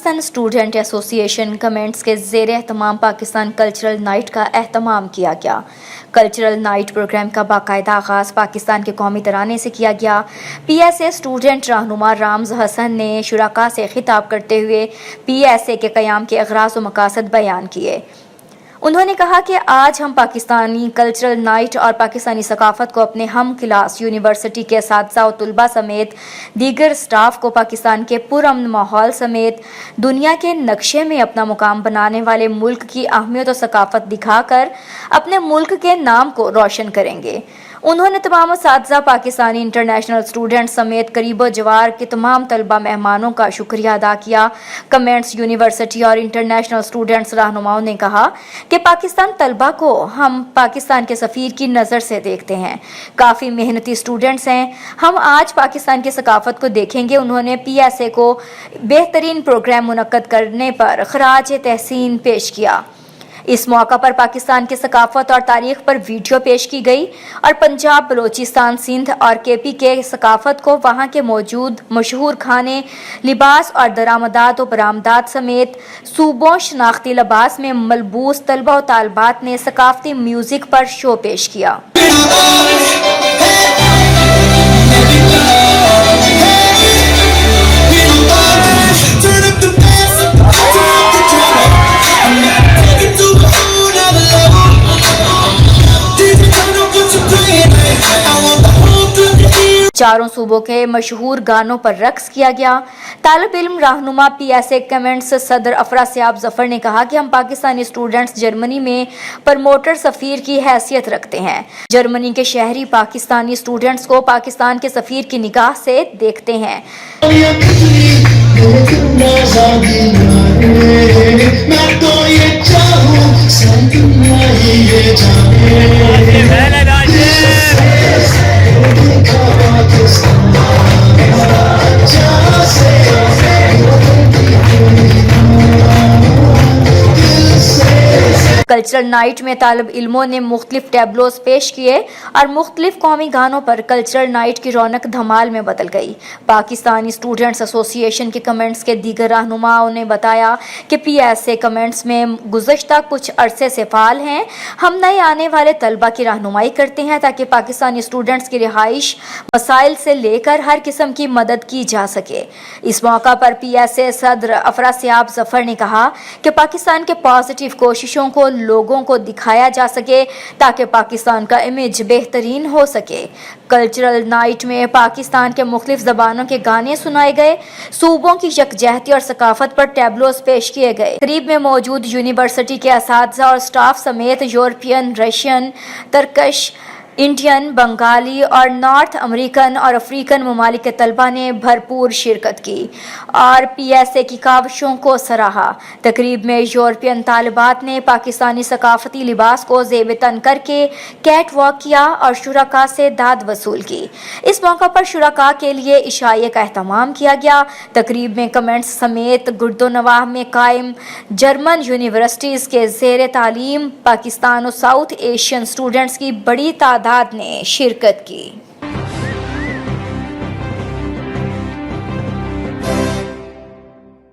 Pakistan student association comments के ज़ेर एहतमाम Pakistan cultural night का एहतमाम किया गया। कल्चरल नाइट प्रोग्राम का बाकायदा आगाज़ पाकिस्तान के कौमी तराने से किया गया। PSA स्टूडेंट रहनुमा रामज़ हसन ने शुराका से खिताब करते हुए PSA के क़याम के अग़राज़ व मक़ासद बयान किए। उन्होंने कहा कि आज हम पाकिस्तानी कल्चरल नाइट और पाकिस्तानी सकाफ़त को अपने हम क्लास यूनिवर्सिटी के असातिज़ा और तलबा समेत दीगर स्टाफ को पाकिस्तान के पुरअमन माहौल समेत दुनिया के नक्शे में अपना मुकाम बनाने वाले मुल्क की अहमियत और सकाफ़त दिखाकर अपने मुल्क के नाम को रोशन करेंगे। उन्होंने तमाम असातिज़ा, पाकिस्तानी इंटरनेशनल स्टूडेंट समेत करीबो जवार के तमाम तलबा मेहमानों का शुक्रिया अदा किया। कमेंट्स यूनिवर्सिटी और इंटरनेशनल स्टूडेंट्स रहनुमाओं ने कहा कि पाकिस्तान तलबा को हम पाकिस्तान के सफ़ीर की नज़र से देखते हैं। काफ़ी मेहनती स्टूडेंट्स हैं। हम आज पाकिस्तान की सकाफ़त को देखेंगे। उन्होंने PSA को बेहतरीन प्रोग्राम मुनक्कद करने पर खराज तहसीन पेश किया। इस मौका पर पाकिस्तान की सकाफ़त और तारीख़ पर वीडियो पेश की गई और पंजाब, बलोचिस्तान, सिंध और KP के सकाफ़त को वहाँ के मौजूद मशहूर खाने, लिबास और दरामदात व बरामदात समेत सूबों शनाख्ती लिबास में मलबूस तलबा व तालबात ने सकाफ़ती म्यूज़िक पर शो पेश किया। चारों सूबों के मशहूर गानों पर रक्स किया गया। तालिब इल्म रहनुमा PSA कमेंट्स सदर अफरासियाब जफर ने कहा कि हम पाकिस्तानी स्टूडेंट्स जर्मनी में प्रमोटर सफ़ीर की हैसियत रखते हैं। जर्मनी के शहरी पाकिस्तानी स्टूडेंट्स को पाकिस्तान के सफ़ीर की निगाह से देखते हैं। कल्चरल नाइट में तालिब इल्मों ने मुख्तलिफ टैबलोज पेश किए और मुख्तलिफ कौमी गानों पर कल्चरल नाइट की रौनक धमाल में बदल गई। पाकिस्तानी स्टूडेंट्स एसोसिएशन के कमेंट्स के दीगर रहनुमाओं ने बताया कि PSA कमेंट्स में गुज़श्ता कुछ अरसे से फ़ाल हैं। हम नए आने वाले तलबा की रहनुमाई करते हैं ताकि पाकिस्तानी स्टूडेंट्स की रिहाइश मसाइल से लेकर हर किस्म की मदद की जा सके। इस मौका पर PSA सदर अफरासियाब जफर ने कहा कि पाकिस्तान के पॉजिटिव कोशिशों को लोगों को दिखाया जा सके ताकि पाकिस्तान का इमेज बेहतरीन हो सके। कल्चरल नाइट में पाकिस्तान के मुख्तलिफ ज़बानों के गाने सुनाए गए। सूबों की यकजहती और सकाफत पर टैबलोज पेश किए गए। तकरीब में मौजूद यूनिवर्सिटी के असातिज़ा और स्टाफ समेत European, Russian, Turkish, Indian, Bengali और नॉर्थ अमेरिकन और अफ्रीकन ममालिक के तलबा ने भरपूर शिरकत की और PSA की काविशों को सराहा। तकरीब में यूरोपियन तालिबात ने पाकिस्तानी सकाफती लिबास को ज़ेब तन करके कैट वॉक किया और शुरका से दाद वसूल की। इस मौका पर शुरका के लिए इशाए का एहतमाम किया गया। तकरीब में कमेंट्स समेत गुर्दोनवाह में कायम जर्मन यूनिवर्सिटीज़ के ज़ेर तालीम पाकिस्तान और साउथ एशियन स्टूडेंट्स की बड़ी तादाद ने शिरकत की।